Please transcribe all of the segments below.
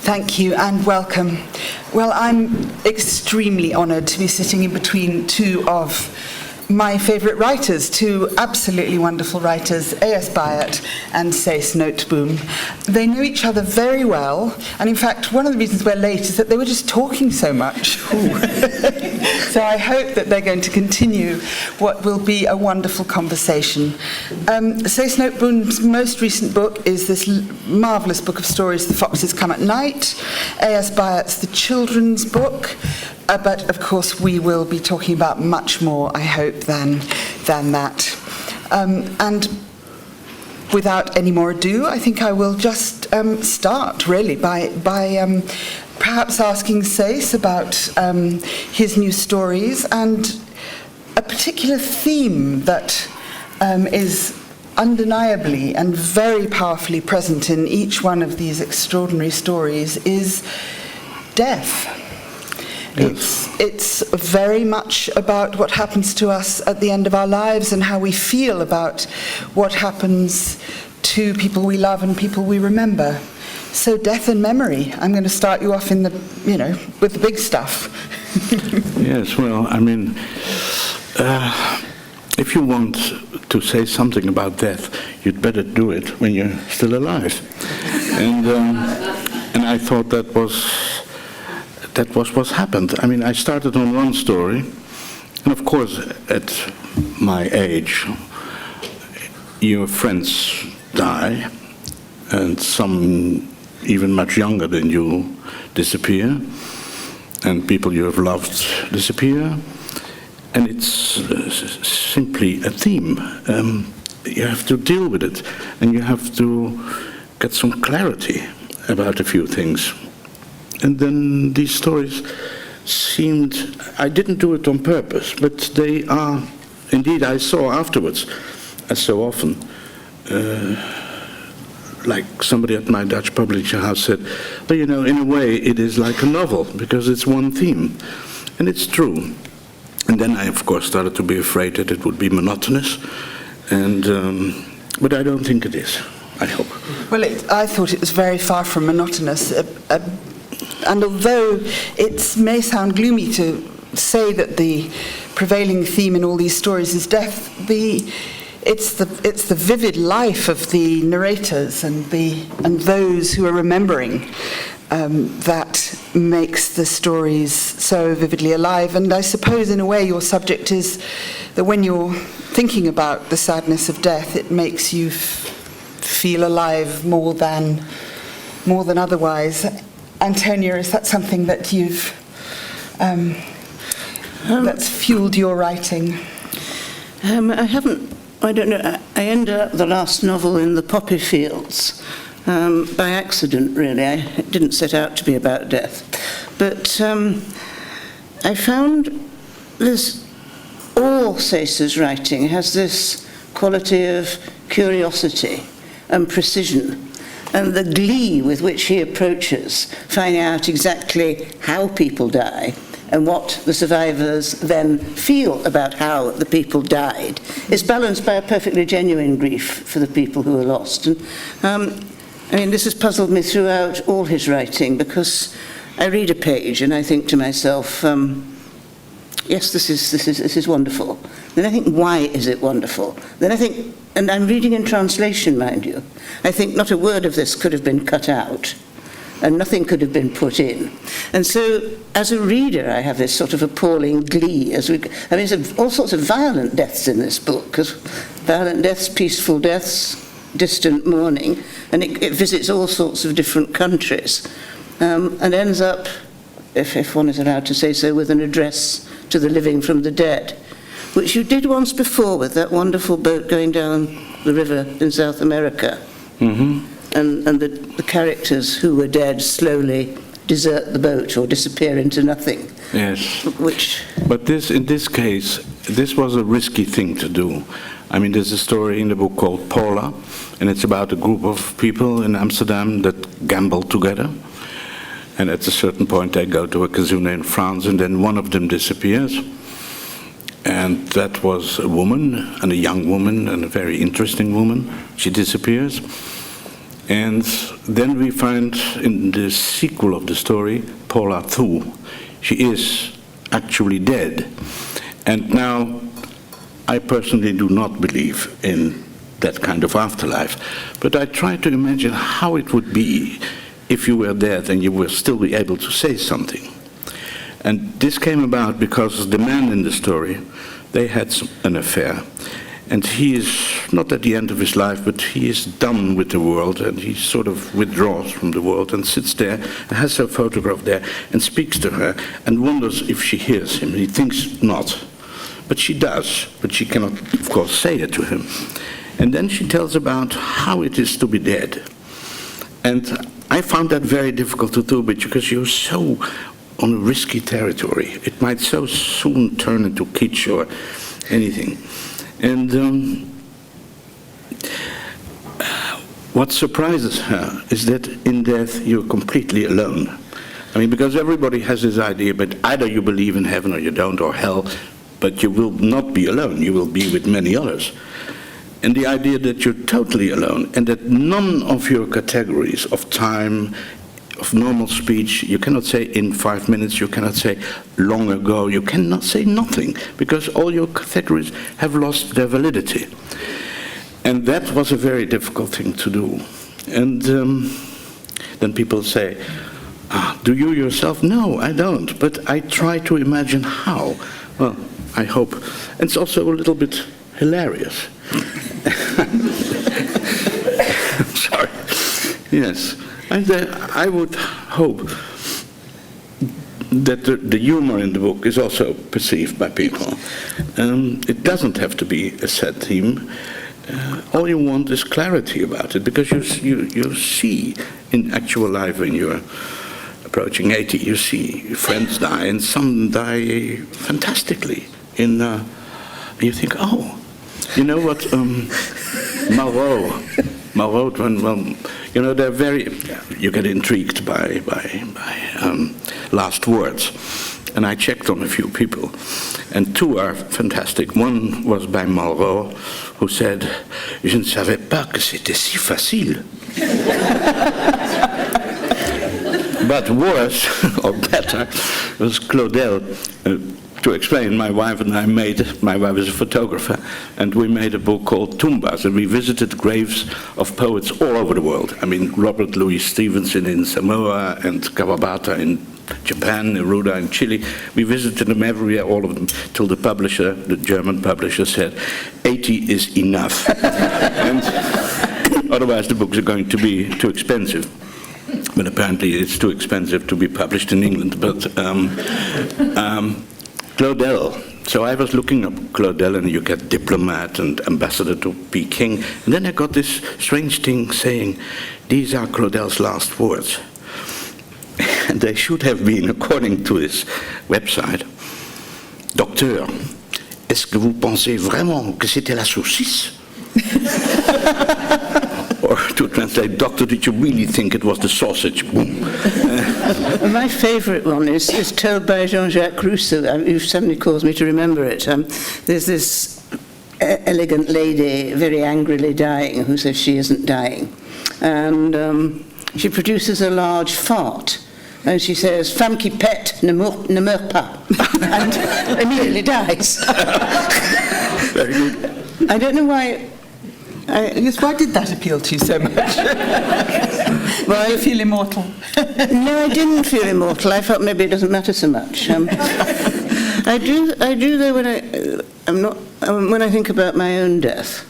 Thank you and welcome. Well, I'm extremely honoured to be sitting in between two of my favourite writers, two absolutely wonderful writers, Byatt and Cees Nooteboom. They know each other very well, and in fact, one of the reasons we're late is that they were just talking so much. So I hope that they're going to continue what will be a wonderful conversation. Cees Nooteboom's most recent book is this marvellous book of stories, The Foxes Come at Night. Byatt's the children's book. But of course, we will be talking about much more, I hope, than that. And without any more ado, I think I will just start, really, by perhaps asking Cees about his new stories and a particular theme that is undeniably and very powerfully present in each one of these extraordinary stories is death. It's very much about what happens to us at the end of our lives and how we feel about what happens to people we love and people we remember. So death and memory. I'm going to start you off with the big stuff. Yes, well, I mean, if you want to say something about death, you'd better do it when you're still alive. And I thought that was what's happened. I mean, I started on one story, and of course, at my age, your friends die, and some even much younger than you disappear, and people you have loved disappear, and it's simply a theme. You have to deal with it, and you have to get some clarity about a few things. And then these stories seemed, I didn't do it on purpose, but they are, indeed I saw afterwards, as so often, like somebody at my Dutch publishing house said, well, in a way it is like a novel, because it's one theme. And it's true. And then I, of course, started to be afraid that it would be monotonous, but I don't think it is, I hope. Well, I thought it was very far from monotonous. And although it may sound gloomy to say that the prevailing theme in all these stories is death, it's the vivid life of the narrators and those who are remembering that makes the stories so vividly alive. And I suppose in a way your subject is that when you're thinking about the sadness of death, it makes you feel alive more than otherwise. Antonia, is that something that you've that's fueled your writing? I don't know. I ended up the last novel in the poppy fields by accident, really. I didn't set out to be about death. But I found all Cees's writing has this quality of curiosity and precision, and the glee with which he approaches finding out exactly how people die and what the survivors then feel about how the people died is balanced by a perfectly genuine grief for the people who are lost. And this has puzzled me throughout all his writing, because I read a page and I think to myself, yes, this is wonderful. Then I think, why is it wonderful? Then I think, and I'm reading in translation, mind you, I think not a word of this could have been cut out, and nothing could have been put in. And so, as a reader, I have this sort of appalling glee. There's all sorts of violent deaths in this book, because violent deaths, peaceful deaths, distant mourning, and it visits all sorts of different countries, and ends up, if one is allowed to say so, with an address to the living from the dead, which you did once before with that wonderful boat going down the river in South America. Mm-hmm. And the characters who were dead slowly desert the boat or disappear into nothing. Yes. But in this case, this was a risky thing to do. There's a story in the book called Paula, and it's about a group of people in Amsterdam that gamble together. And at a certain point, they go to a casino in France, and then one of them disappears. And that was a woman, and a young woman, and a very interesting woman. She disappears. And then we find in the sequel of the story, Paula Thu. She is actually dead. And now, I personally do not believe in that kind of afterlife, but I try to imagine how it would be if you were dead and you were still be able to say something. And this came about because the man in the story, they had an affair. And he is not at the end of his life, but he is done with the world, and he sort of withdraws from the world and sits there and has her photograph there and speaks to her and wonders if she hears him. He thinks not, but she does, but she cannot, of course, say it to him. And then she tells about how it is to be dead. And I found that very difficult to do, because you're so on a risky territory. It might so soon turn into kitsch or anything. And what surprises her is that in death you're completely alone. I mean, because everybody has this idea, but either you believe in heaven or you don't, or hell, but you will not be alone. You will be with many others. And the idea that you're totally alone, and that none of your categories of time, of normal speech, you cannot say in 5 minutes, you cannot say long ago, you cannot say nothing, because all your categories have lost their validity. And that was a very difficult thing to do. And then people say, do you yourself? No, I don't, but I try to imagine how. Well, I hope. And it's also a little bit hilarious. Sorry. Yes. And I would hope that the humor in the book is also perceived by people. It doesn't have to be a sad theme. All you want is clarity about it, because you see in actual life when you're approaching 80, you see friends die, and some die fantastically. You think, oh, you know what, Malraux, well, you know, they're very, you get intrigued by last words. And I checked on a few people, and two are fantastic. One was by Malraux, who said, "Je ne savais pas que c'était si facile." But worse, or better, was Claudel. To explain, my wife and I my wife is a photographer, and we made a book called Tumbas, and we visited graves of poets all over the world. I mean, Robert Louis Stevenson in Samoa, and Kawabata in Japan, Neruda in Chile. We visited them everywhere, all of them, till the publisher, the German publisher, said, 80 is enough. And otherwise the books are going to be too expensive. But apparently it's too expensive to be published in England. But Claudel. So I was looking up Claudel, and you get diplomat and ambassador to Peking. And then I got this strange thing saying, these are Claudel's last words. And they should have been, according to his website, Docteur, est-ce que vous pensez vraiment que c'était la saucisse? Or to translate, Doctor, did you really think it was the sausage? Boom. My favourite one is told by Jean-Jacques Rousseau, who suddenly caused me to remember it. There's this elegant lady very angrily dying who says she isn't dying. And she produces a large fart. And she says, "Femme qui pète ne meurt pas," and immediately dies. Very good. I don't know why. Yes, why did that appeal to you so much? Well, you feel immortal. No, I didn't feel immortal. I felt maybe it doesn't matter so much. I do though, when I think about my own death.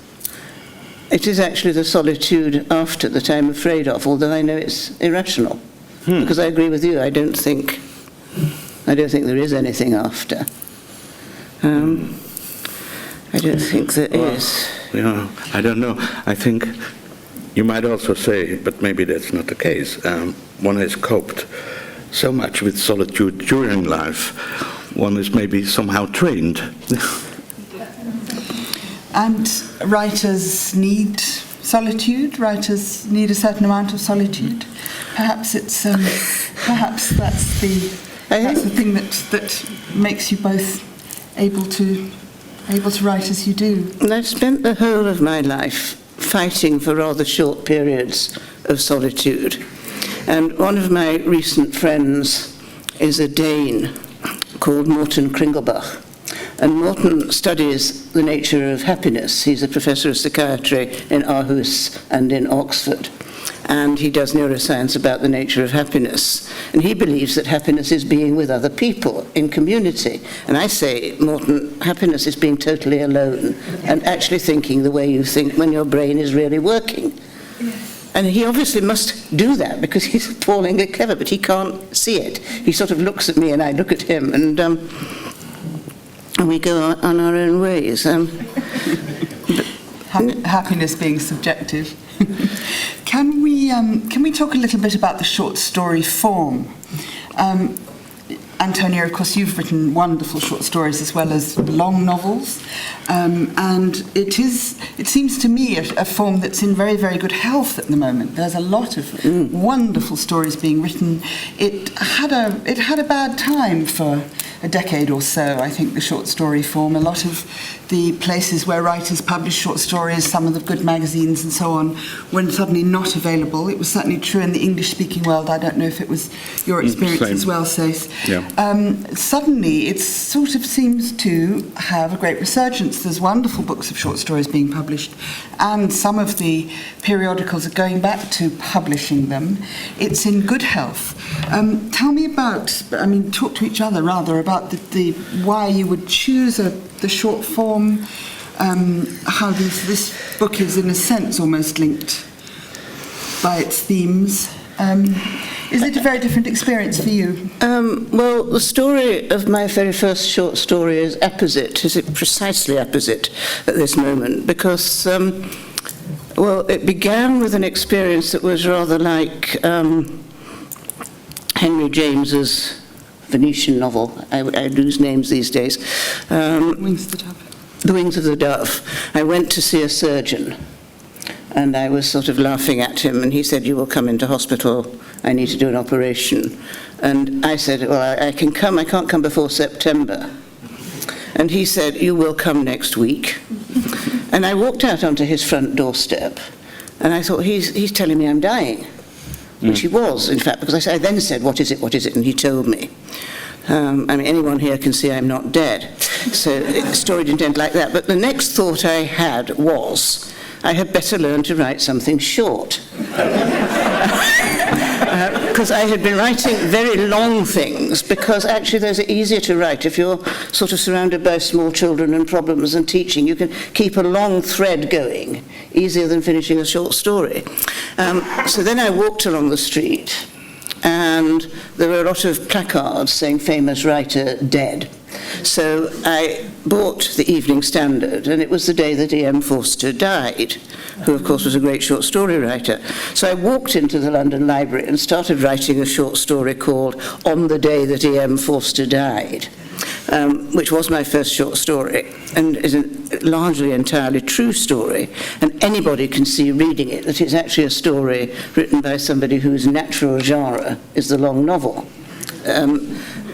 It is actually the solitude after that I'm afraid of, although I know it's irrational. Because I agree with you, I don't think there is anything after. I don't think there is. Yeah, I don't know. I think you might also say, but maybe that's not the case, one has coped so much with solitude during life, one is maybe somehow trained. And writers need solitude, writers need a certain amount of solitude. Perhaps it's perhaps that's the thing that makes you both able to write as you do. And I've spent the whole of my life fighting for rather short periods of solitude. And one of my recent friends is a Dane called Morten Kringelbach. And Morten studies the nature of happiness. He's a professor of psychiatry in Aarhus and in Oxford. And he does neuroscience about the nature of happiness. And he believes that happiness is being with other people in community. And I say, Morten, happiness is being totally alone and actually thinking the way you think when your brain is really working. And he obviously must do that because he's appallingly clever, but he can't see it. He sort of looks at me and I look at him, and we go on our own ways. Happiness being subjective. Can we talk a little bit about the short story form? Antonia, of course, you've written wonderful short stories as well as long novels, and it seems to me a form that's in very, very good health at the moment. There's a lot of wonderful stories being written. It had a bad time for a decade or so, I think, the short story form. A lot of the places where writers publish short stories, some of the good magazines and so on, were suddenly not available. It was certainly true in the English-speaking world. I don't know if it was your experience as well, Cees. Yeah. Suddenly, it sort of seems to have a great resurgence. There's wonderful books of short stories being published, and some of the periodicals are going back to publishing them. It's in good health. Tell me talk to each other rather about the why you would choose the short form, how this book is in a sense almost linked by its themes. Is it a very different experience for you? Well, the story of my very first short story is apposite. Is it precisely apposite at this moment? Because, it began with an experience that was rather like Henry James's Venetian novel. I lose names these days. Wings of the Dove. The Wings of the Dove. I went to see a surgeon, and I was sort of laughing at him, and he said, "You will come into hospital. I need to do an operation." And I said, "Well, I can come. I can't come before September." And he said, "You will come next week." And I walked out onto his front doorstep, and I thought, he's telling me I'm dying. Which he was, in fact, because I then said, what is it? And he told me. Anyone here can see I'm not dead. So the story didn't end like that. But the next thought I had was, I had better learn to write something short. Because I had been writing very long things, because actually those are easier to write. If you're sort of surrounded by small children and problems and teaching, you can keep a long thread going, easier than finishing a short story. So then I walked along the street, and there were a lot of placards saying famous writer dead. So I bought the Evening Standard, and it was the day that E.M. Forster died, who of course was a great short story writer. So I walked into the London Library and started writing a short story called On the Day That E.M. Forster Died, which was my first short story, and is a largely entirely true story, and anybody can see reading it that it's actually a story written by somebody whose natural genre is the long novel.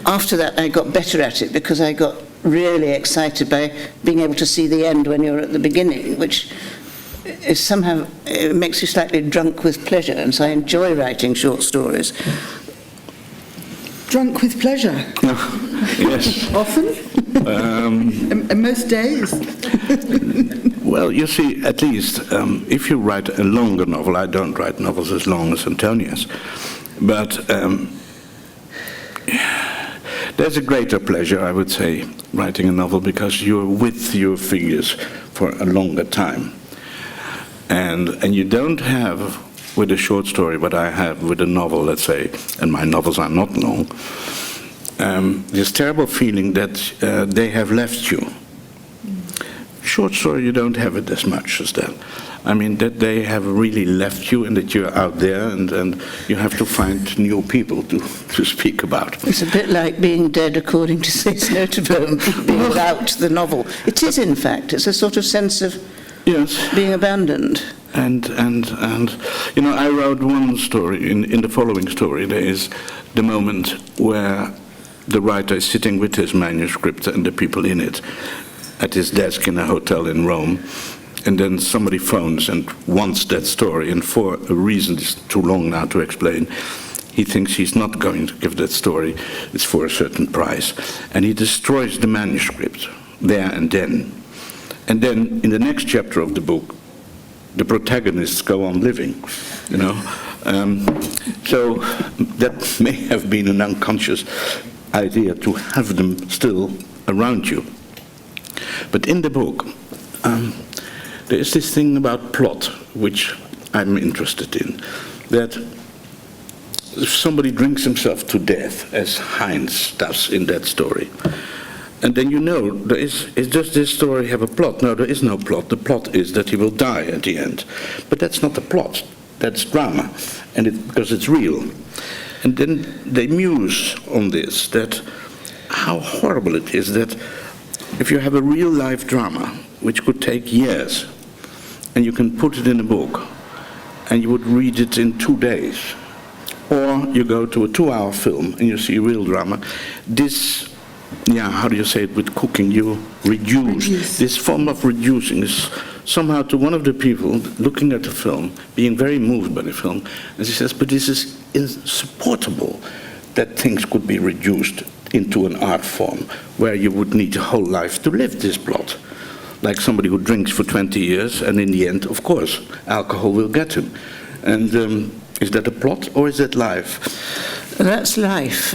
After that, I got better at it because I got really excited by being able to see the end when you're at the beginning, which is somehow, it makes you slightly drunk with pleasure, and so I enjoy writing short stories. Drunk with pleasure? Yes. Often? And most days? Well, you see, at least if you write a longer novel, I don't write novels as long as Antonia's, but there's a greater pleasure, I would say, writing a novel, because you're with your figures for a longer time. And you don't have, with a short story, what I have with a novel, let's say, and my novels are not long, this terrible feeling that they have left you. Short story, you don't have it as much as that. That they have really left you, and that you're out there, and you have to find new people to speak about. It's a bit like being dead, according to Cees Nooteboom, being without the novel. It is, in fact. It's a sort of sense of being abandoned. And I wrote one story. In the following story, there is the moment where the writer is sitting with his manuscript and the people in it at his desk in a hotel in Rome, and then somebody phones and wants that story, and for a reason it's too long now to explain, he thinks he's not going to give that story, it's for a certain price, and he destroys the manuscript there and then. And then in the next chapter of the book, the protagonists go on living, you know. So that may have been an unconscious idea to have them still around you. But in the book, there is this thing about plot, which I'm interested in, that if somebody drinks himself to death, as Heinz does in that story, and then you know, does this story have a plot? No, there is no plot. The plot is that he will die at the end. But that's not the plot. That's drama, and because it's real. And then they muse on this, that how horrible it is that if you have a real-life drama, which could take years, and you can put it in a book, and you would read it in 2 days, or you go to a 2-hour film and you see a real drama, this, how do you say it with cooking, you reduce. This form of reducing is somehow to one of the people looking at the film, being very moved by the film, and he says, but this is insupportable that things could be reduced into an art form where you would need a whole life to live this plot. Like somebody who drinks for 20 years, and in the end, of course, alcohol will get him. And is that a plot, or is that life? That's life.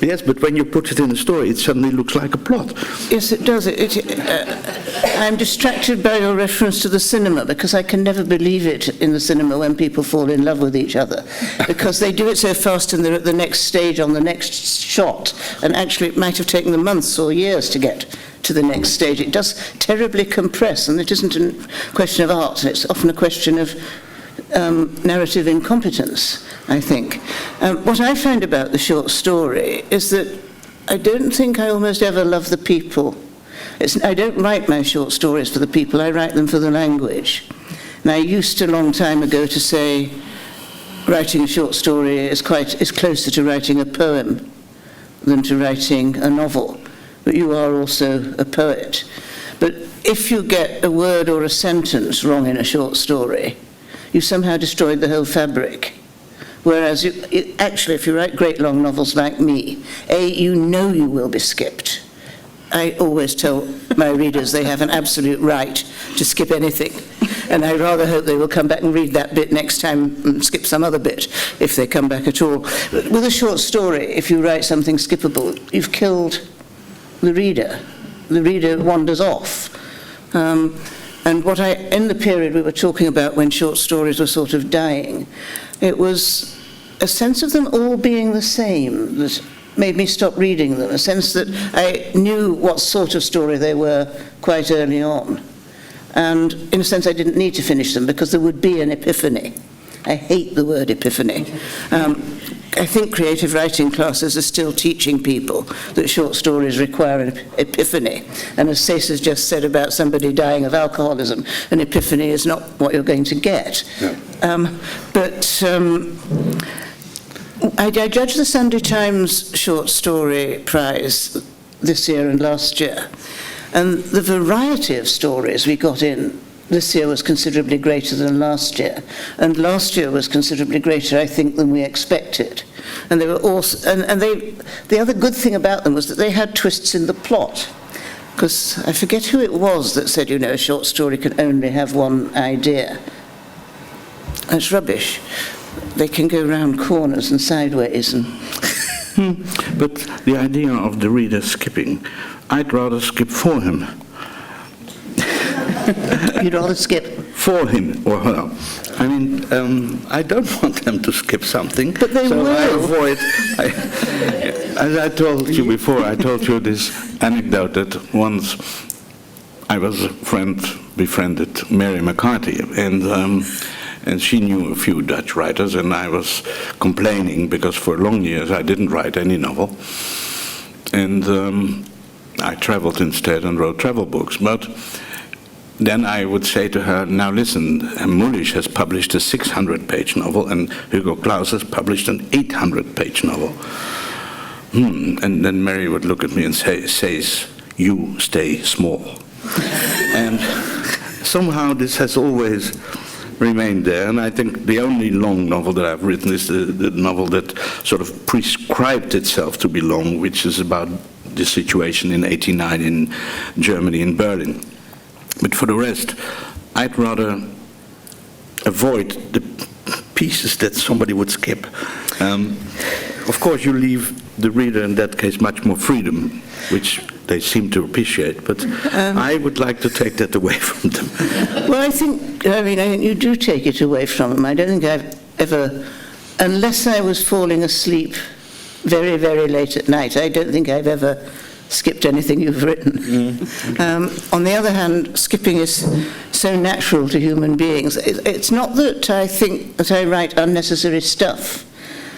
Yes, but when you put it in a story, it suddenly looks like a plot. Yes, it does. I'm distracted by your reference to the cinema, because I can never believe it in the cinema when people fall in love with each other, because they do it so fast and they're at the next stage on the next shot, and actually it might have taken them months or years to get to the next stage. It does terribly compress, and it isn't a question of art. It's often a question of narrative incompetence, I think. What I find about the short story is that I don't think I almost ever love the people. I don't write my short stories for the people, I write them for the language. And I used to, a long time ago, to say writing a short story is closer to writing a poem than to writing a novel. But you are also a poet. But if you get a word or a sentence wrong in a short story, you somehow destroyed the whole fabric. Whereas, actually, if you write great long novels like me, you know you will be skipped. I always tell my readers they have an absolute right to skip anything. And I rather hope they will come back and read that bit next time and skip some other bit, if they come back at all. But with a short story, if you write something skippable, you've killed the reader. The reader wanders off. And in the period we were talking about when short stories were sort of dying, it was a sense of them all being the same that made me stop reading them, a sense that I knew what sort of story they were quite early on. And in a sense I didn't need to finish them because there would be an epiphany. I hate the word epiphany. I think creative writing classes are still teaching people that short stories require an epiphany. And as Cees has just said about somebody dying of alcoholism, an epiphany is not what you're going to get. No. I judged the Sunday Times Short Story Prize this year and last year. And the variety of stories we got in this year was considerably greater than last year, and last year was considerably greater, I think, than we expected. And they were also, the other good thing about them was that they had twists in the plot, because I forget who it was that said, a short story can only have one idea. That's rubbish. They can go round corners and sideways and. But the idea of the reader skipping, I'd rather skip for him. You'd rather skip? For him or her. I mean, I don't want them to skip something. But they will. I avoid. As I told you before, I told you this anecdote that once I was befriended Mary McCarthy, and she knew a few Dutch writers, and I was complaining because for long years I didn't write any novel. And I traveled instead and wrote travel books. But then I would say to her, now listen, Mulisch has published a 600-page novel, and Hugo Claus has published an 800-page novel. And then Mary would look at me and say, Cees, you stay small. somehow this has always remained there, and I think the only long novel that I've written is the novel that sort of prescribed itself to be long, which is about the situation in '89 in Germany, in Berlin. But for the rest, I'd rather avoid the pieces that somebody would skip. Of course, you leave the reader, in that case, much more freedom, which they seem to appreciate, but I would like to take that away from them. Well, I think you do take it away from them. I don't think I've ever, unless I was falling asleep very, very late at night, I don't think I've ever skipped anything you've written. On the other hand, skipping is so natural to human beings. It's not that I think that I write unnecessary stuff.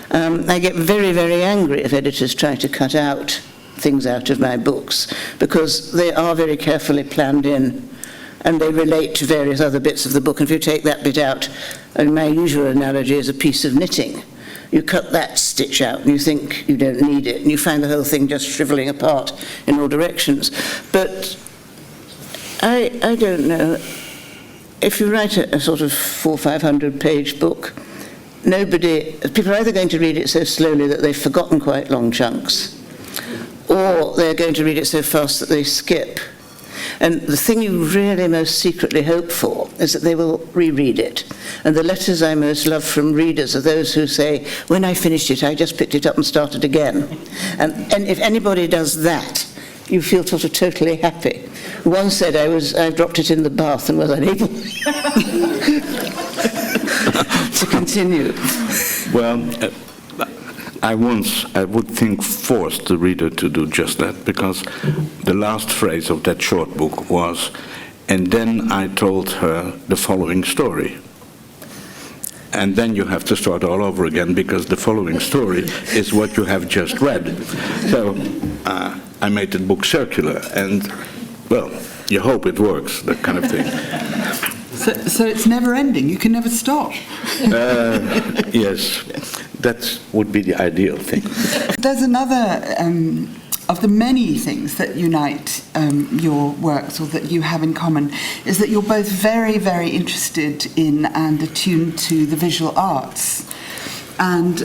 I get very, very angry if editors try to cut out things out of my books, because they are very carefully planned in, and they relate to various other bits of the book. And if you take that bit out, and my usual analogy is a piece of knitting, you cut that stitch out and you think you don't need it, and you find the whole thing just shriveling apart in all directions. But I don't know, if you write a sort of 400 or 500 page book, people are either going to read it so slowly that they've forgotten quite long chunks, or they're going to read it so fast that they skip. And the thing you really most secretly hope for is that they will reread it. And the letters I most love from readers are those who say, when I finished it, I just picked it up and started again. And if anybody does that, you feel sort of totally happy. One said, I dropped it in the bath and was unable to continue. Well, I would think, forced the reader to do just that, because the last phrase of that short book was, and then I told her the following story. And then you have to start all over again, because the following story is what you have just read. So I made the book circular, and, well, you hope it works, that kind of thing. So it's never ending, you can never stop. Yes, that would be the ideal thing. There's another of the many things that unite your works, or that you have in common, is that you're both very, very interested in and attuned to the visual arts. And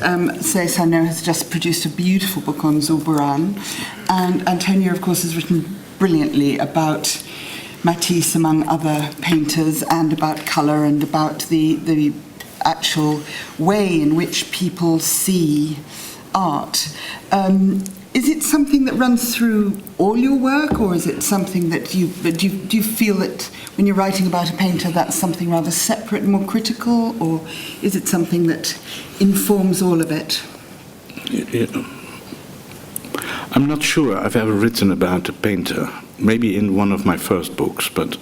Cees, I know, has just produced a beautiful book on Zurbarán, and Antonia, of course, has written brilliantly about Matisse, among other painters, and about colour, and about the actual way in which people see art. Is it something that runs through all your work, or is it something that do you feel that when you're writing about a painter that's something rather separate and more critical, or is it something that informs all of it? Yeah. I'm not sure I've ever written about a painter, maybe in one of my first books, but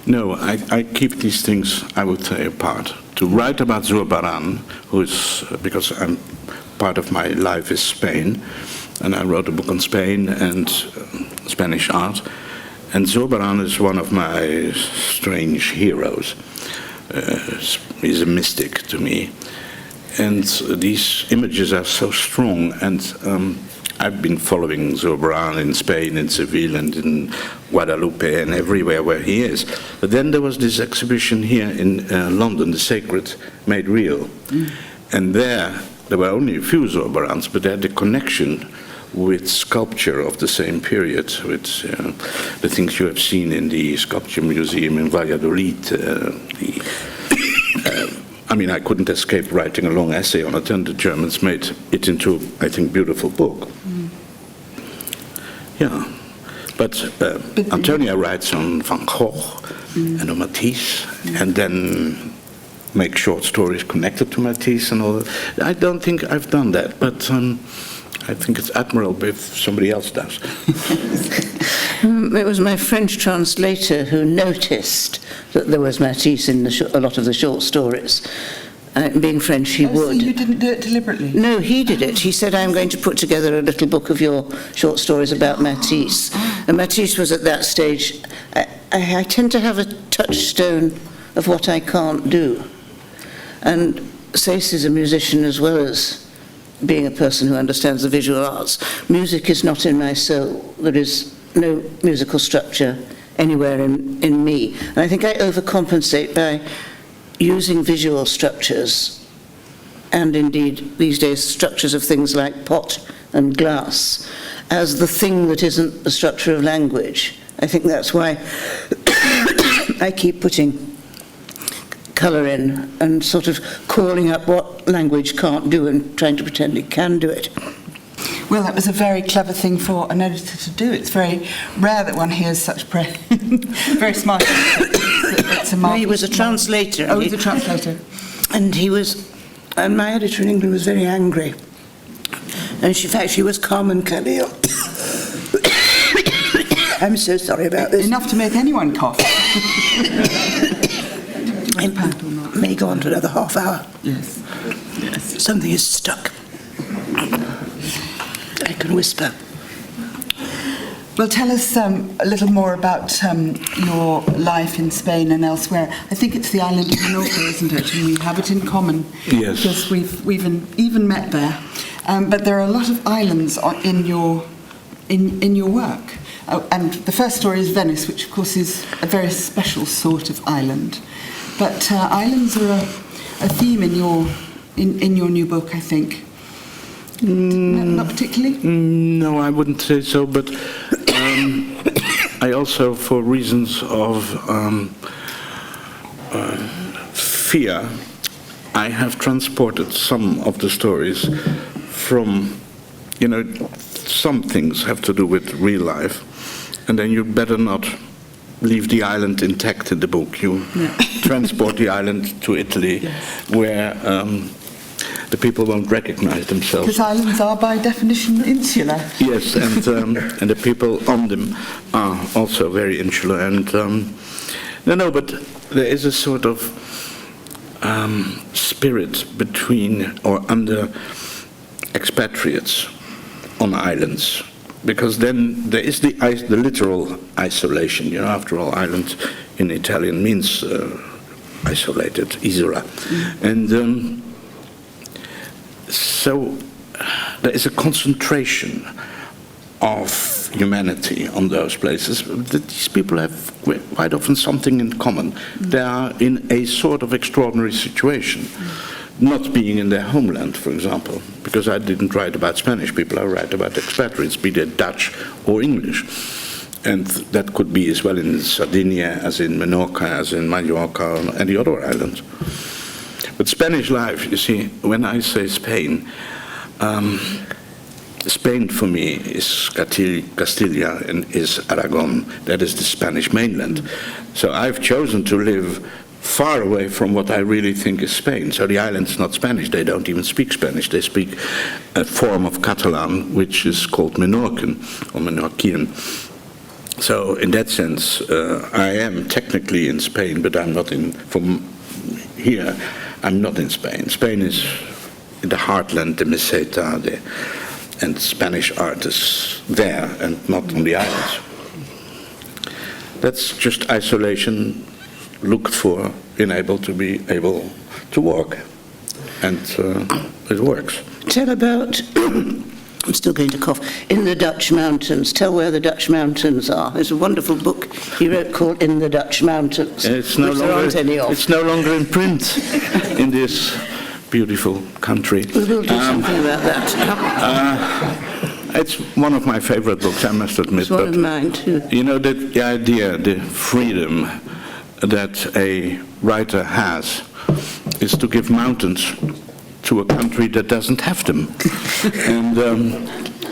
no, I keep these things, I would say, apart. To write about Zurbarán, because part of my life is Spain, and I wrote a book on Spain and Spanish art, and Zurbarán is one of my strange heroes. He's a mystic to me, and these images are so strong, and I've been following Zurbarán in Spain, in Seville, and in Guadalupe, and everywhere where he is. But then there was this exhibition here in London, The Sacred Made Real. And there were only a few Zurbaráns, but they had a connection with sculpture of the same period, with the things you have seen in the Sculpture Museum in Valladolid. I couldn't escape writing a long essay on it, and the Germans made it into, I think, beautiful book. Yeah, but Antonia writes on Van Gogh and on Matisse, and then make short stories connected to Matisse and all that. I don't think I've done that, but I think it's admirable if somebody else does. It was my French translator who noticed that there was Matisse in a lot of the short stories. Being French, he would. So you didn't do it deliberately? No, he did it. He said, I'm going to put together a little book of your short stories about Matisse. And Matisse was at that stage. I tend to have a touchstone of what I can't do. And Cees is a musician as well as being a person who understands the visual arts. Music is not in my soul. There is no musical structure anywhere in me. And I think I overcompensate by using visual structures, and indeed these days structures of things like pot and glass, as the thing that isn't the structure of language. I think that's why I keep putting colour in and sort of calling up what language can't do and trying to pretend it can do it. Well, that was a very clever thing for an editor to do. It's very rare that one hears such very smart. It's a No, he was a translator. Oh, he was a translator. And my editor in England was very angry. And in fact, she was Carmen Khalil. I'm so sorry about this. Enough to make anyone cough. It may go on for another half hour. Yes. Something is stuck. I can whisper. Well, tell us a little more about your life in Spain and elsewhere. I think it's the island of Menorca, isn't it? And we have it in common. Yes. Because we've even met there. But there are a lot of islands in your work. Oh, and the first story is Venice, which of course is a very special sort of island. But islands are a theme in your new book, I think. Not particularly? No, I wouldn't say so, but I also, for reasons of fear, I have transported some of the stories from, some things have to do with real life, and then you better not leave the island intact in the book. You transport the island to Italy, where the people won't recognize themselves. Because islands are by definition insular. Yes, and the people on them are also very insular. And but there is a sort of spirit between or under expatriates on islands, because then there is the literal isolation. After all, island in Italian means isolated, isola, and so there is a concentration of humanity on those places. These people have quite often something in common. They are in a sort of extraordinary situation. Not being in their homeland, for example, because I didn't write about Spanish people, I write about expatriates, be they Dutch or English. And that could be as well in Sardinia, as in Menorca, as in Mallorca, or any other island. But Spanish life, you see, when I say Spain, Spain for me is Castilla and is Aragon. That is the Spanish mainland. So I've chosen to live far away from what I really think is Spain. So the island's not Spanish. They don't even speak Spanish. They speak a form of Catalan, which is called Menorcan or Menorquian. So in that sense, I am technically in Spain, but I'm not from here. I'm not in Spain. Spain is in the heartland, the Meseta, and Spanish artists there, and not on the islands. That's just isolation looked for in able to be able to walk, and it works. Tell about, I'm still going to cough, In the Dutch Mountains. Tell where the Dutch mountains are. There's a wonderful book he wrote called In the Dutch Mountains. It's no longer in print in this beautiful country. We will do something about that. It's one of my favorite books, I must admit. It's one of mine too. The idea, the freedom that a writer has is to give mountains to a country that doesn't have them,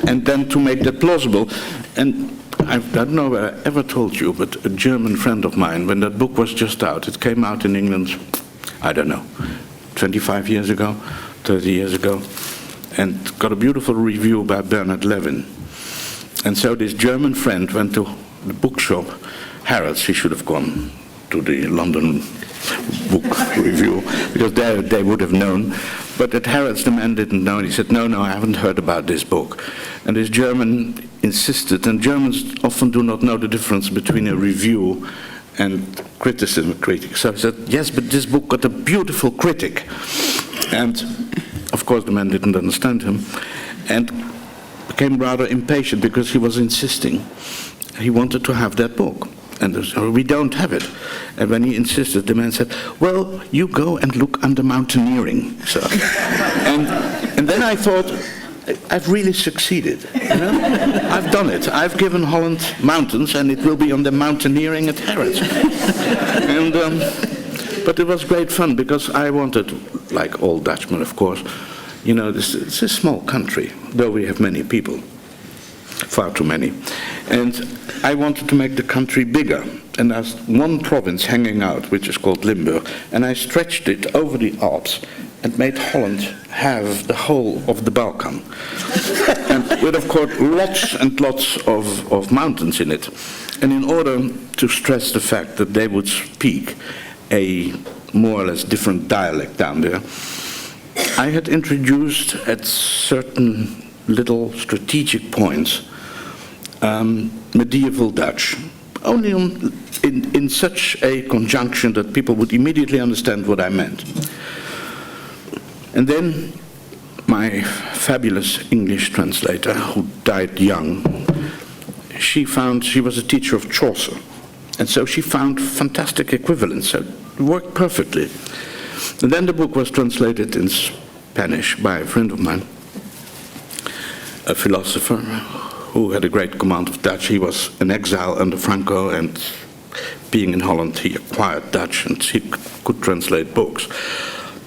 and then to make that plausible. And I don't know if I ever told you, but a German friend of mine, when that book was just out, it came out in England, I don't know, 25 years ago, 30 years ago, and got a beautiful review by Bernard Levin. And so this German friend went to the bookshop, Harrods. He should have gone to the London book review, because there they would have known. But at Harrods, the man didn't know, and he said, no, I haven't heard about this book. And this German insisted, and Germans often do not know the difference between a review and criticism of critics. So I said, yes, but this book got a beautiful critic. And of course the man didn't understand him, and became rather impatient because he was insisting. He wanted to have that book. And they said, we don't have it. And when he insisted, the man said, well, you go and look under mountaineering. So, and then I thought, I've really succeeded. You know? I've done it. I've given Holland mountains, and it will be on the mountaineering at Harrods. But it was great fun, because I wanted, like all Dutchmen, of course, you know, it's a small country, though we have many people. Far too many. And I wanted to make the country bigger. And there's one province hanging out, which is called Limburg. And I stretched it over the Alps and made Holland have the whole of the Balkan. And with, of course, lots and lots of mountains in it. And in order to stress the fact that they would speak a more or less different dialect down there, I had introduced at certain little strategic points medieval Dutch, only in such a conjunction that people would immediately understand what I meant. And then my fabulous English translator, who died young, she was a teacher of Chaucer, and so she found fantastic equivalents, so it worked perfectly. And then the book was translated in Spanish by a friend of mine, a philosopher who had a great command of Dutch. He was in exile under Franco, and being in Holland, he acquired Dutch, and he could translate books.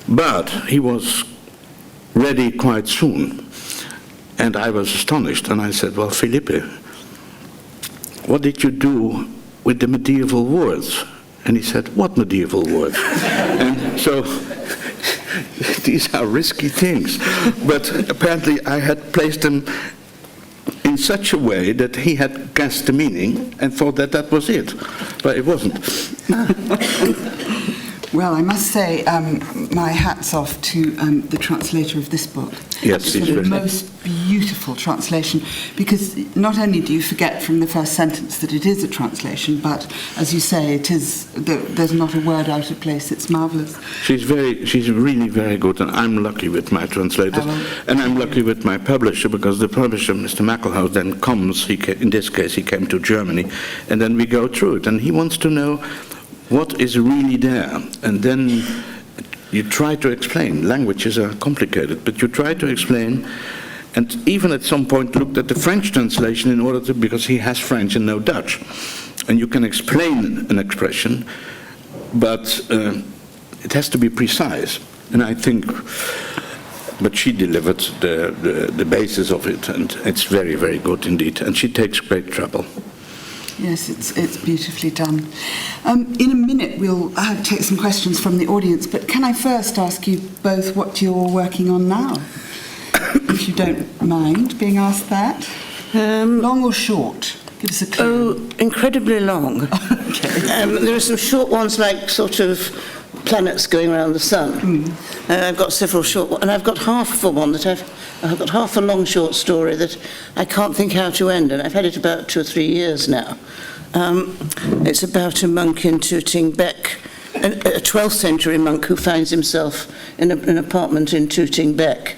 But he was ready quite soon, and I was astonished, and I said, well, Felipe, what did you do with the medieval words? And he said, what medieval words? And so these are risky things, but apparently I had placed them in such a way that he had guessed the meaning and thought that that was it, but it wasn't. Well, I must say, my hat's off to the translator of this book. Yes, it's the most beautiful translation, because not only do you forget from the first sentence that it is a translation, but as you say, it is. There's not a word out of place. It's marvelous. She's really very good, and I'm lucky with my translators, and I'm lucky with my publisher, because the publisher, Mr. MacLehose, then comes. In this case, he came to Germany, and then we go through it, and he wants to know what is really there, and then you try to explain. Languages are complicated, but you try to explain, and even at some point looked at the French translation in order to, because he has French and no Dutch, and you can explain an expression, but it has to be precise, and I think, but she delivered the basis of it, and it's very, very good indeed, and she takes great trouble. Yes, it's beautifully done. In a minute, we'll take some questions from the audience, but can I first ask you both what you're working on now? If you don't mind being asked that. Long or short? Give us a clue. Oh, incredibly long. Okay. There are some short ones, like sort of planets going around the sun. I've got several short ones, and I've got half of one that I've got half a long short story that I can't think how to end, and I've had it about 2 or 3 years now. It's about a monk in Intuiting, Beck, a 12th century monk who finds himself in an apartment in Intuiting, Beck,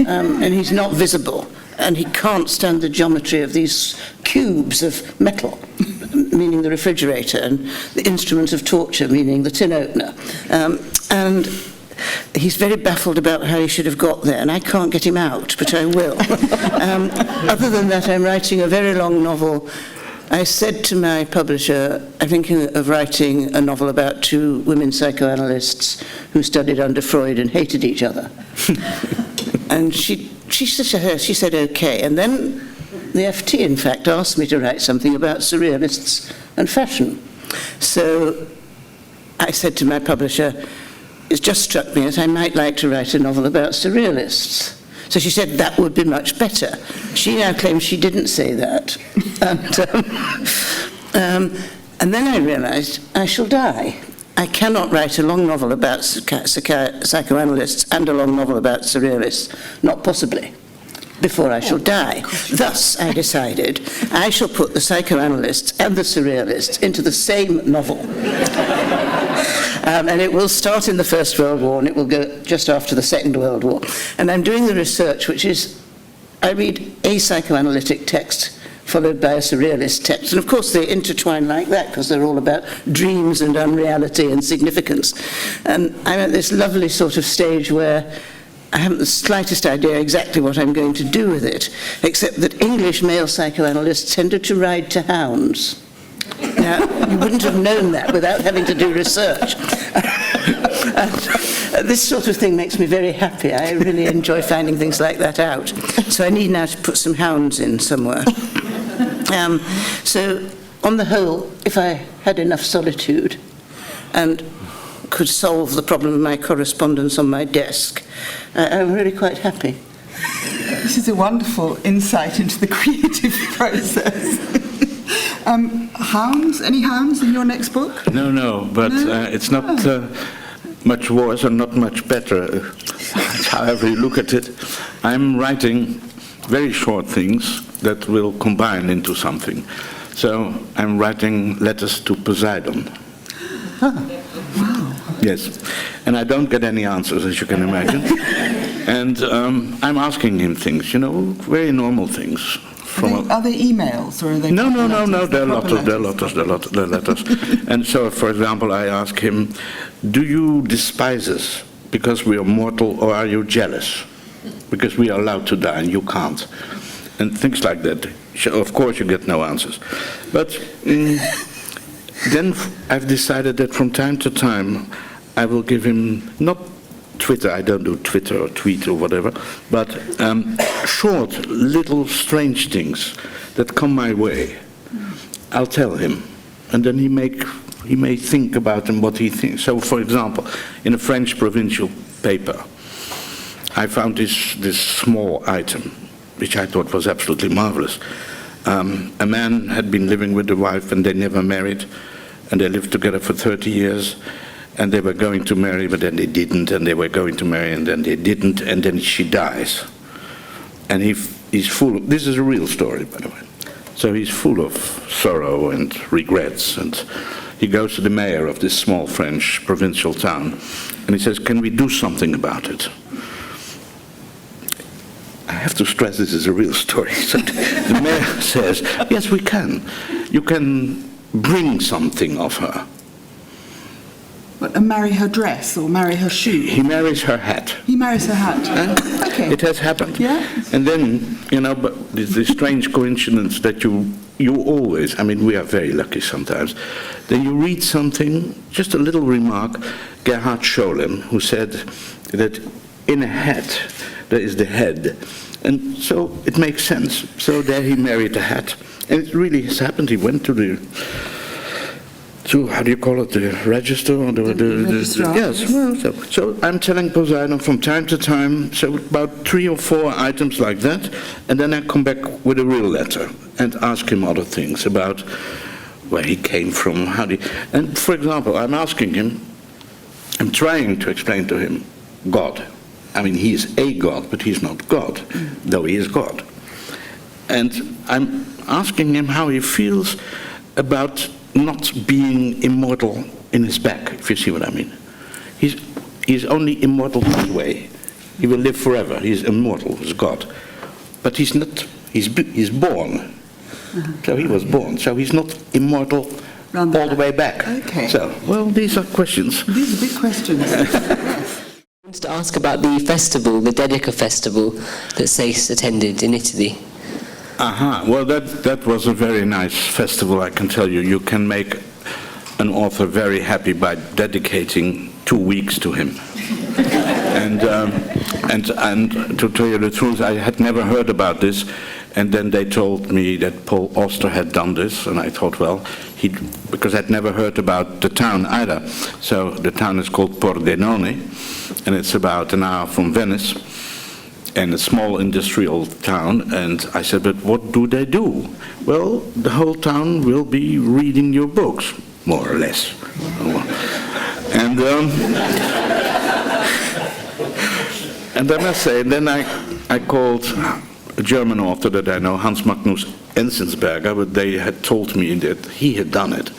and he's not visible, and he can't stand the geometry of these cubes of metal, meaning the refrigerator, and the instrument of torture, meaning the tin opener. And he's very baffled about how he should have got there, and I can't get him out, but I will. Other than that, I'm writing a very long novel. I said to my publisher, I'm thinking of writing a novel about 2 women psychoanalysts who studied under Freud and hated each other. And she said okay. And then the FT, in fact, asked me to write something about surrealists and fashion. So I said to my publisher, it's just struck me that I might like to write a novel about surrealists. So she said that would be much better. She now claims she didn't say that. And then I realized I shall die. I cannot write a long novel about psychoanalysts and a long novel about surrealists, not possibly, before I shall die. Thus, I decided, I shall put the psychoanalysts and the surrealists into the same novel. And it will start in the First World War, and it will go just after the Second World War. And I'm doing the research, which is, I read a psychoanalytic text followed by a surrealist text. And of course they intertwine like that because they're all about dreams and unreality and significance. And I'm at this lovely sort of stage where I haven't the slightest idea exactly what I'm going to do with it, except that English male psychoanalysts tended to ride to hounds. Now, you wouldn't have known that without having to do research. And this sort of thing makes me very happy. I really enjoy finding things like that out. So I need now to put some hounds in somewhere. So, on the whole, if I had enough solitude and could solve the problem of my correspondence on my desk, I'm really quite happy. This is a wonderful insight into the creative process. Hounds? Any hounds in your next book? No, but it's not much worse and not much better, however you look at it. I'm writing very short things that will combine into something. So I'm writing letters to Poseidon. Wow. Yes, and I don't get any answers, as you can imagine. And I'm asking him things, very normal things. Are they emails or are they? No. They're letters. And so, for example, I ask him, "Do you despise us because we are mortal, or are you jealous because we are allowed to die and you can't?" And things like that. So, of course, you get no answers. But then I've decided that from time to time I will give him not Twitter, I don't do Twitter or tweet or whatever, but short, little strange things that come my way. I'll tell him, and then he may think about them, what he thinks. So, for example, in a French provincial paper, I found this small item, which I thought was absolutely marvelous. A man had been living with a wife, and they never married, and they lived together for 30 years. And they were going to marry, but then they didn't, and they were going to marry, and then they didn't, and then she dies. And he's full of, this is a real story, by the way. So he's full of sorrow and regrets, and he goes to the mayor of this small French provincial town, and he says, "Can we do something about it?" I have to stress this is a real story. So the mayor says, "Yes, we can. You can bring something of her." What, marry her dress or marry her shoe? He marries her hat. He marries her hat. Okay. It has happened. Yeah. And then, but the strange coincidence that you always, we are very lucky sometimes, then you read something, just a little remark, Gerhard Scholem, who said that in a hat there is the head. And so it makes sense. So there he married a hat. And it really has happened. He went to how do you call it, the register? Or the registrar. Yes, well, so I'm telling Poseidon from time to time, so about 3 or 4 items like that, and then I come back with a real letter and ask him other things about where he came from, and for example, I'm trying to explain to him God. He is a God, but he's not God, though he is God. And I'm asking him how he feels about not being immortal in his back, if you see what I mean. He's only immortal this way. He will live forever. He's immortal, he's God. But he's not, he's born. So he was born. So he's not immortal all the way back. Okay. So, well, these are questions. These are big questions. I wanted to ask about the festival, the Dedica Festival that Cees attended in Italy. Well, that was a very nice festival, I can tell you. You can make an author very happy by dedicating 2 weeks to him. And to tell you the truth, I had never heard about this, and then they told me that Paul Auster had done this, and I thought, well, because I'd never heard about the town either. So the town is called Pordenone, and it's about an hour from Venice. And a small industrial town, and I said, but what do they do? Well, the whole town will be reading your books, more or less. And I must say, then I called a German author that I know, Hans Magnus Enzensberger, but they had told me that he had done it.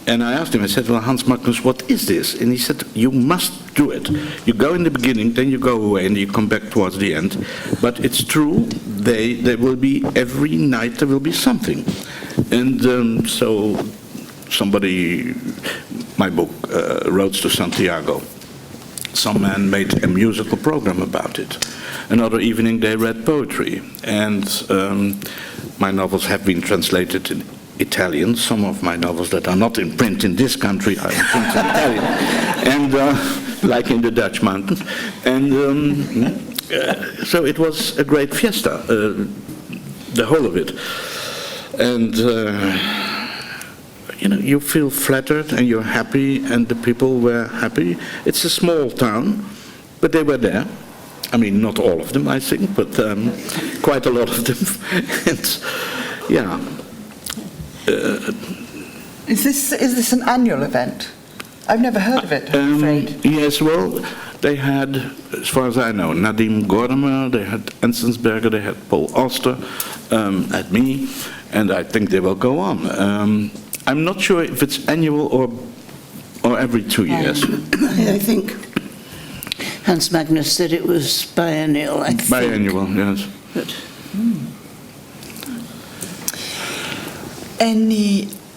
And I asked him, I said, well, Hans Magnus, what is this? And he said, you must do it. You go in the beginning, then you go away, and you come back towards the end. But it's true, there will be, every night there will be something. And so somebody, my book, Roads to Santiago. Some man made a musical program about it. Another evening they read poetry. And my novels have been translated in Italian. Some of my novels that are not in print in this country are in print in Italian, and like in the Dutch mountains. And so it was a great fiesta, the whole of it. And you feel flattered and you're happy, and the people were happy. It's a small town, but they were there. I mean, not all of them, I think, but quite a lot of them. And yeah. Is this an annual event? I've never heard of it, I'm afraid. Yes, well, they had, as far as I know, Nadim Gordimer, they had Enzensberger, they had Paul Auster, at me, and I think they will go on. I'm not sure if it's annual or every 2 years. I think Hans Magnus said it was biennial, I think. Biannual, yes. But,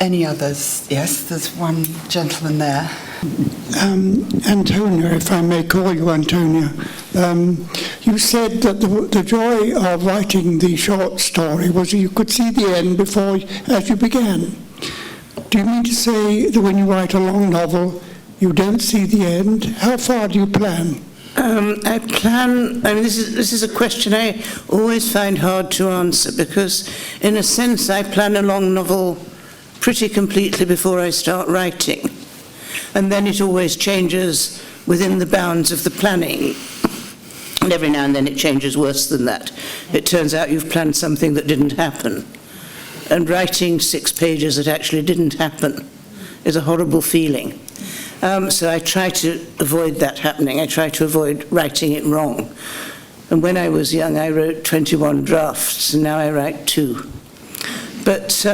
Any others? Yes, there's one gentleman there. Antonia, if I may call you Antonia, you said that the joy of writing the short story was you could see the end before, as you began. Do you mean to say that when you write a long novel, you don't see the end? How far do you plan? I plan, I mean, this is a question I always find hard to answer, because in a sense I plan a long novel pretty completely before I start writing, and then it always changes within the bounds of the planning, and every now and then it changes worse than that. It turns out you've planned something that didn't happen, and writing 6 pages that actually didn't happen is a horrible feeling. So I try to avoid that happening. I try to avoid writing it wrong. And when I was young, I wrote 21 drafts, and now I write 2. But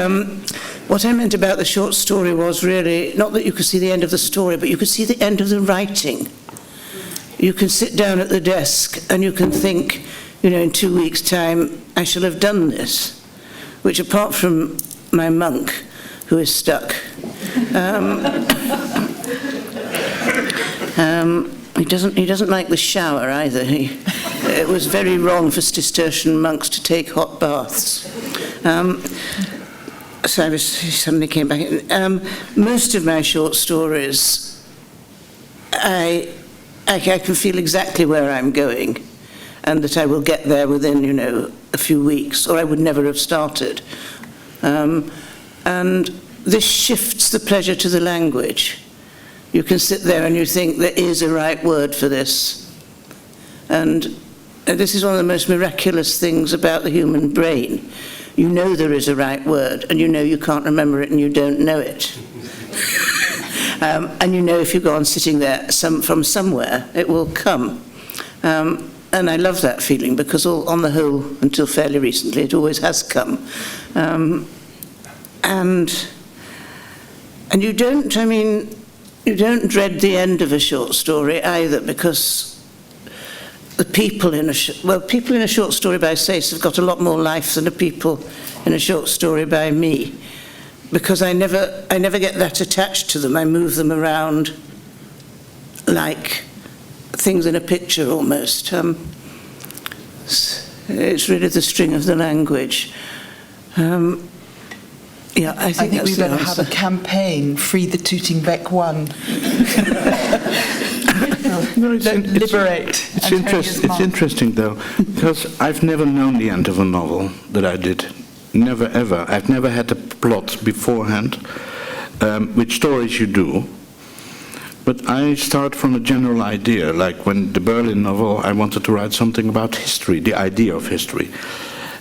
what I meant about the short story was really not that you could see the end of the story, but you could see the end of the writing. You can sit down at the desk and you can think, in 2 weeks' time, I shall have done this, which, apart from my monk, who is stuck, he doesn't like the shower either. It was very wrong for Cistercian monks to take hot baths. So I suddenly came back. Most of my short stories, I can feel exactly where I'm going, and that I will get there within, a few weeks, or I would never have started. And this shifts the pleasure to the language. You can sit there and you think there is a right word for this. And this is one of the most miraculous things about the human brain. You know there is a right word, and you can't remember it and you don't know it. And if you go on sitting there from somewhere, it will come. And I love that feeling, because on the whole, until fairly recently, it always has come. And you don't dread the end of a short story either, because the people in a short story by Cees have got a lot more life than the people in a short story by me, because I never get that attached to them. I move them around like things in a picture almost. It's really the string of the language. I think we better have a campaign, Free the Tooting Beck 1. Liberate. It's interesting, though, because I've never known the end of a novel that I did. Never, ever. I've never had a plot beforehand, which stories you do. But I start from a general idea, like when the Berlin novel, I wanted to write something about history, the idea of history.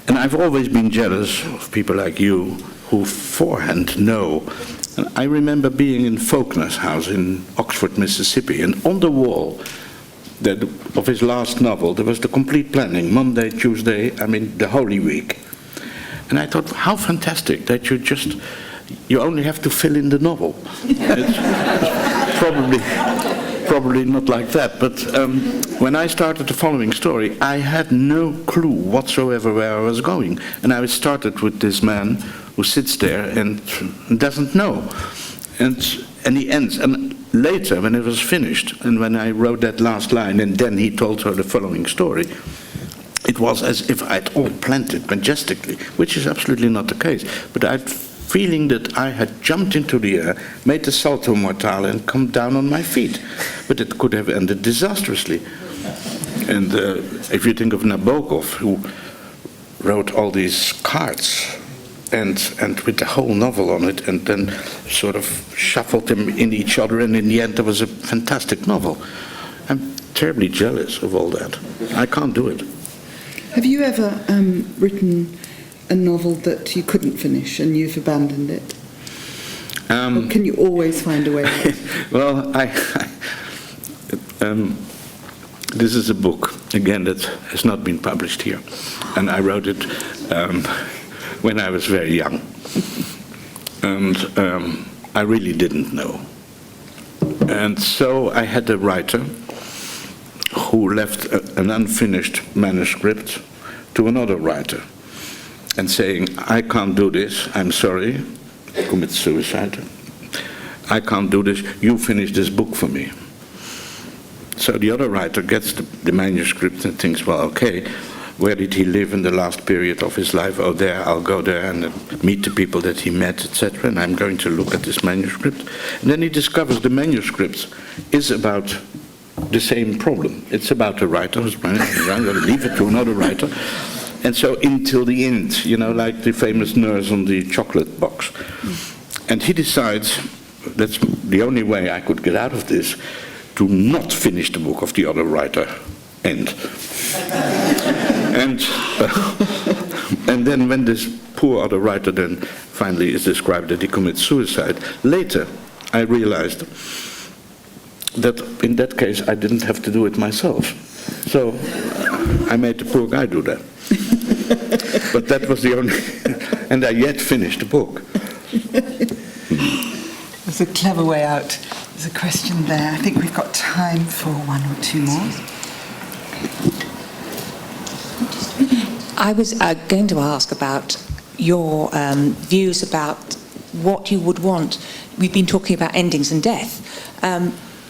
And I've always been jealous of people like you who beforehand know. And I remember being in Faulkner's house in Oxford, Mississippi, and on the wall of his last novel, there was the complete planning, Monday, Tuesday, the Holy Week. And I thought, how fantastic that you just you only have to fill in the novel. It's probably not like that, but when I started the following story, I had no clue whatsoever where I was going. And I started with this man who sits there and doesn't know. And he ends. And later, when it was finished, and when I wrote that last line, and then he told her the following story, it was as if I'd all planned it majestically, which is absolutely not the case. But I'd feeling that I had jumped into the air, made the salto mortale, and come down on my feet. But it could have ended disastrously. And if you think of Nabokov, who wrote all these cards, and with the whole novel on it, and then sort of shuffled them in each other, and in the end there was a fantastic novel. I'm terribly jealous of all that. I can't do it. Have you ever written a novel that you couldn't finish and you've abandoned it? Or can you always find a way out? Well, this is a book, again, that has not been published here. And I wrote it when I was very young. And I really didn't know. And so I had a writer who left an unfinished manuscript to another writer, and saying, I can't do this, I'm sorry, commit suicide, I can't do this, you finish this book for me. So the other writer gets the manuscript and thinks, well, okay, where did he live in the last period of his life? Oh, there, I'll go there and meet the people that he met, etc., and I'm going to look at this manuscript. And then he discovers the manuscript is about the same problem. It's about a writer who's going to leave it to another writer. And so until the end, like the famous nurse on the chocolate box. And he decides, that's the only way I could get out of this, to not finish the book of the other writer. End. And then when this poor other writer then finally is described that he commits suicide, later I realized that in that case I didn't have to do it myself. So I made the poor guy do that. But that was the only... and I yet finished the book. There's a clever way out. There's a question there. I think we've got time for one or two more. I was going to ask about your views about what you would want. We've been talking about endings and death.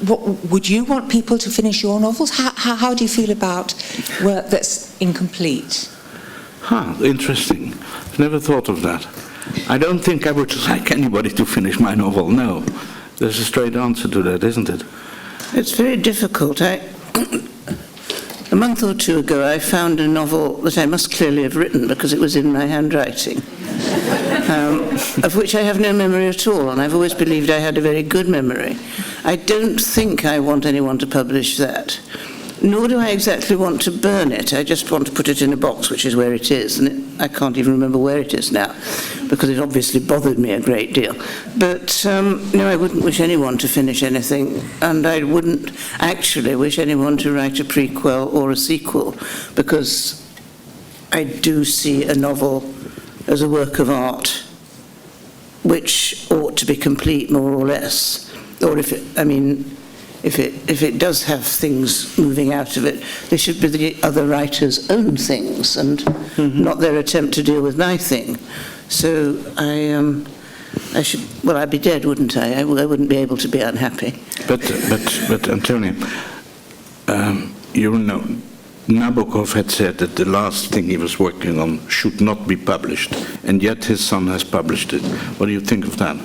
What would you want people to finish your novels? How do you feel about work that's incomplete? Interesting. I've never thought of that. I don't think I would like anybody to finish my novel, no. There's a straight answer to that, isn't it? It's very difficult. A month or two ago, I found a novel that I must clearly have written because it was in my handwriting, of which I have no memory at all, and I've always believed I had a very good memory. I don't think I want anyone to publish that, nor do I exactly want to burn it. I just want to put it in a box, which is where it is, and I can't even remember where it is now, because it obviously bothered me a great deal. But no, I wouldn't wish anyone to finish anything, and I wouldn't actually wish anyone to write a prequel or a sequel, because I do see a novel as a work of art which ought to be complete, more or less. Or if it does have things moving out of it, they should be the other writer's own things and not their attempt to deal with my thing. So I should, well, I'd be dead, wouldn't I? I wouldn't be able to be unhappy. But Antonia, Nabokov had said that the last thing he was working on should not be published, and yet his son has published it. What do you think of that?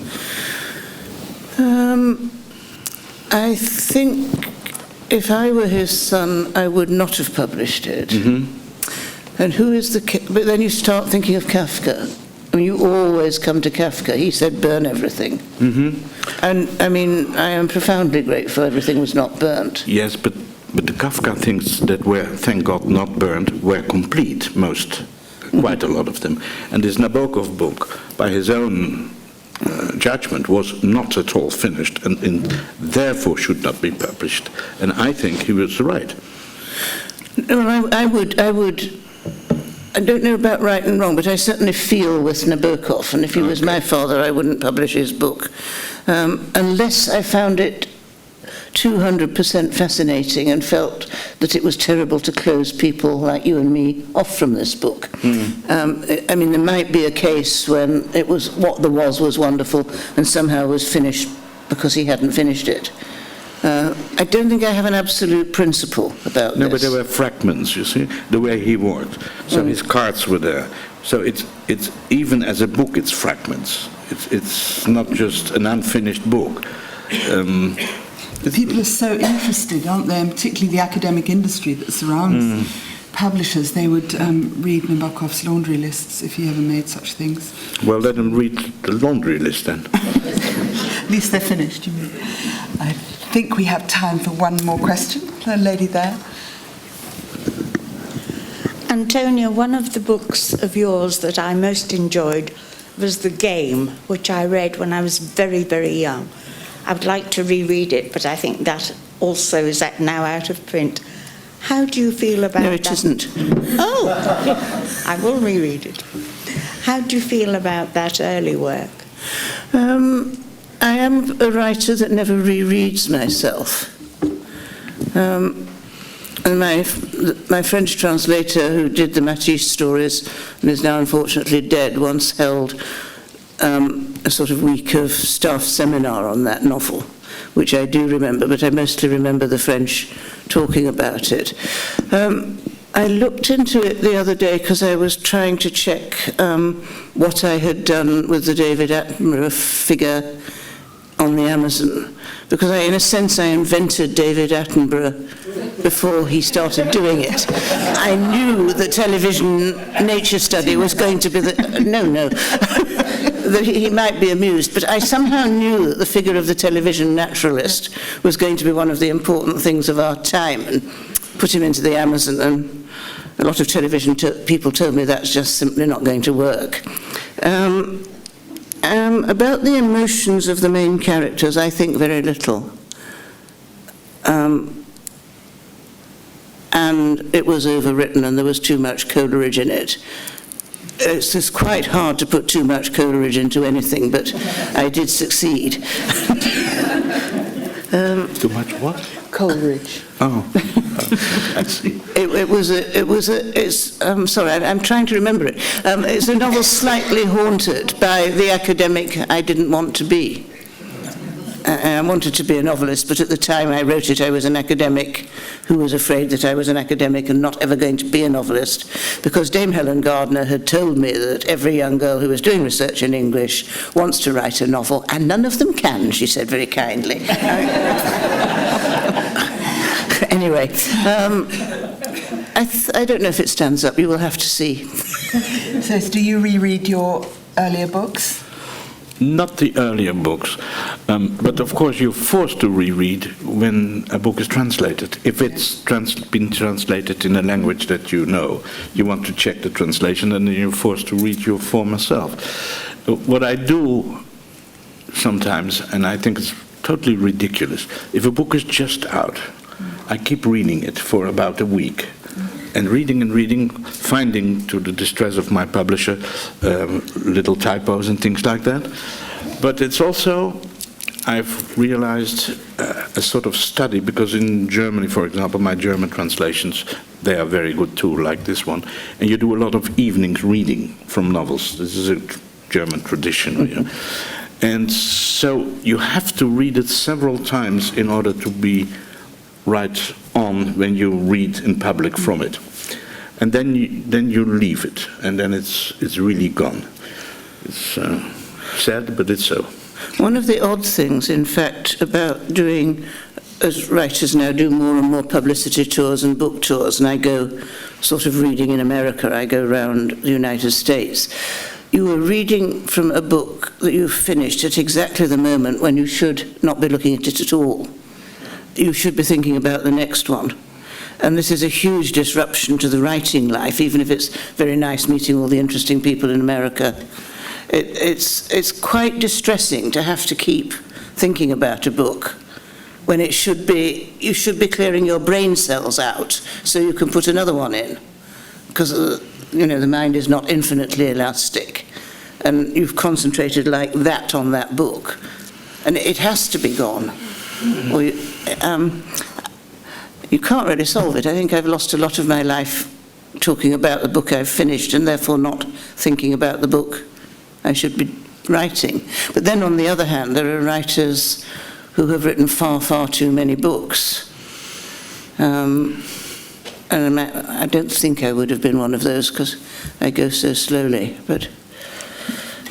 I think if I were his son, I would not have published it. Mm-hmm. And who is but then you start thinking of Kafka. I mean, you always come to Kafka. He said, burn everything. Mm-hmm. And, I mean, I am profoundly grateful everything was not burnt. Yes, but the Kafka things that were, thank God, not burned were complete, quite a lot of them. And this Nabokov book, by his own judgment, was not at all finished and therefore should not be published. And I think he was right. Well, I would I don't know about right and wrong, but I certainly feel with Nabokov, and if he was my father, I wouldn't publish his book, unless I found it 200% fascinating and felt that it was terrible to close people like you and me off from this book. I mean, there might be a case when it was what there was wonderful and somehow was finished because he hadn't finished it. I don't think I have an absolute principle about No, this. but there were fragments, you see, the way he worked. So his cards were there. So it's even as a book, it's fragments. It's not just an unfinished book. People are so interested, aren't they? And particularly the academic industry that surrounds publishers. They would read Nabokov's laundry lists if he ever made such things. Well, let them read the laundry list then. At least they're finished, you mean. I think we have time for one more question. The lady there. Antonia, one of the books of yours that I most enjoyed was The Game, which I read when I was very, very young. I would like to reread it, but I think that also is now out of print. How do you feel about that? No, it isn't. Oh, I will reread it. How do you feel about that early work? I am a writer that never rereads myself. And my French translator, who did the Matisse stories and is now unfortunately dead, once held a sort of week of staff seminar on that novel, which I do remember, but I mostly remember the French talking about it. I looked into it the other day because I was trying to check what I had done with the David Attenborough figure on the Amazon, because in a sense I invented David Attenborough before he started doing it. I knew the television nature study was going to be that he might be amused, but I somehow knew that the figure of the television naturalist was going to be one of the important things of our time, and put him into the Amazon, and a lot of television people told me that's just simply not going to work. About the emotions of the main characters, I think very little. And it was overwritten and there was too much Coleridge in it. It's just quite hard to put too much Coleridge into anything, but I did succeed. Too much what? Coleridge. Oh, I see. I'm sorry, I'm trying to remember it. It's a novel slightly haunted by the academic I didn't want to be. I wanted to be a novelist, but at the time I wrote it, I was an academic who was afraid that I was an academic and not ever going to be a novelist, because Dame Helen Gardner had told me that every young girl who was doing research in English wants to write a novel, and none of them can, she said very kindly. Anyway, I don't know if it stands up. You will have to see. So, do you reread your earlier books? Not the earlier books, but of course you're forced to reread when a book is translated. If it's been translated in a language that you know, you want to check the translation, and then you're forced to read your former self. What I do sometimes, and I think it's totally ridiculous, if a book is just out, I keep reading it for about a week. And reading, finding, to the distress of my publisher, little typos and things like that. But it's also, I've realized, a sort of study, because in Germany, for example, my German translations, they are very good too, like this one. And you do a lot of evenings reading from novels. This is a German tradition. You know? And so you have to read it several times in order to be right on when you read in public from it, and then you leave it, and then it's really gone. It's sad, but it's so. One of the odd things, in fact, about doing, as writers now do more and more publicity tours and book tours, and I go sort of reading in America, I go around the United States. You are reading from a book that you've finished at exactly the moment when you should not be looking at it at all. You should be thinking about the next one. And this is a huge disruption to the writing life, even if it's very nice meeting all the interesting people in America. It's quite distressing to have to keep thinking about a book when you should be clearing your brain cells out so you can put another one in. Because the mind is not infinitely elastic. And you've concentrated like that on that book. And it has to be gone. Or you can't really solve it. I think I've lost a lot of my life talking about the book I've finished and therefore not thinking about the book I should be writing. But then on the other hand, there are writers who have written far, far too many books. And I don't think I would have been one of those because I go so slowly. But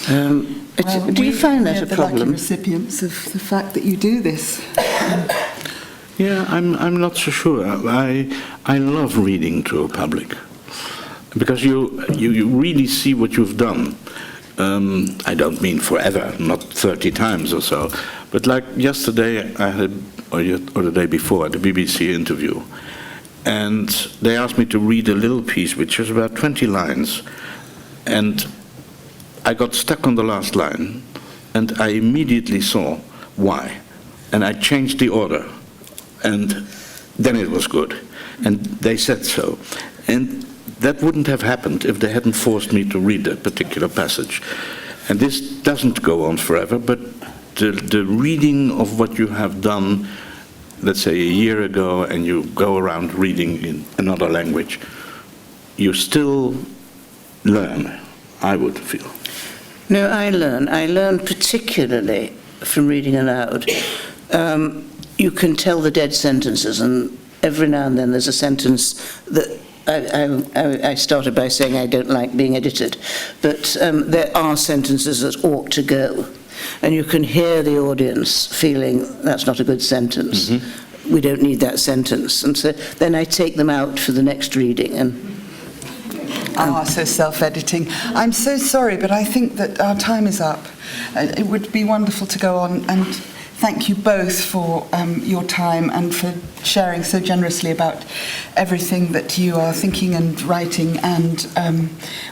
do you find that a problem? We're the lucky recipients of the fact that you do this. Yeah, I'm not so sure. I love reading to a public because you really see what you've done. I don't mean forever, not 30 times or so, but like yesterday I had, or the day before, the BBC interview, and they asked me to read a little piece which was about 20 lines, and I got stuck on the last line, and I immediately saw why, and I changed the order, and then it was good, and they said so, and that wouldn't have happened if they hadn't forced me to read that particular passage. And this doesn't go on forever, but the reading of what you have done, let's say a year ago, and you go around reading in another language, you still learn, I would feel. No, I learn particularly from reading aloud. You can tell the dead sentences, and every now and then there's a sentence that I started by saying I don't like being edited, but there are sentences that ought to go, and you can hear the audience feeling that's not a good sentence. Mm-hmm. We don't need that sentence, and so then I take them out for the next reading. And so self-editing. I'm so sorry, but I think that our time is up. It would be wonderful to go on, and thank you both for your time and for sharing so generously about everything that you are thinking and writing, and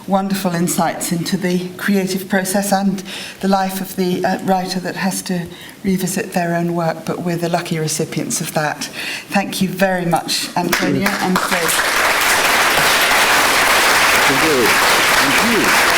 wonderful insights into the creative process and the life of the writer that has to revisit their own work, but we're the lucky recipients of that. Thank you very much, Antonia and Grace. Thank you.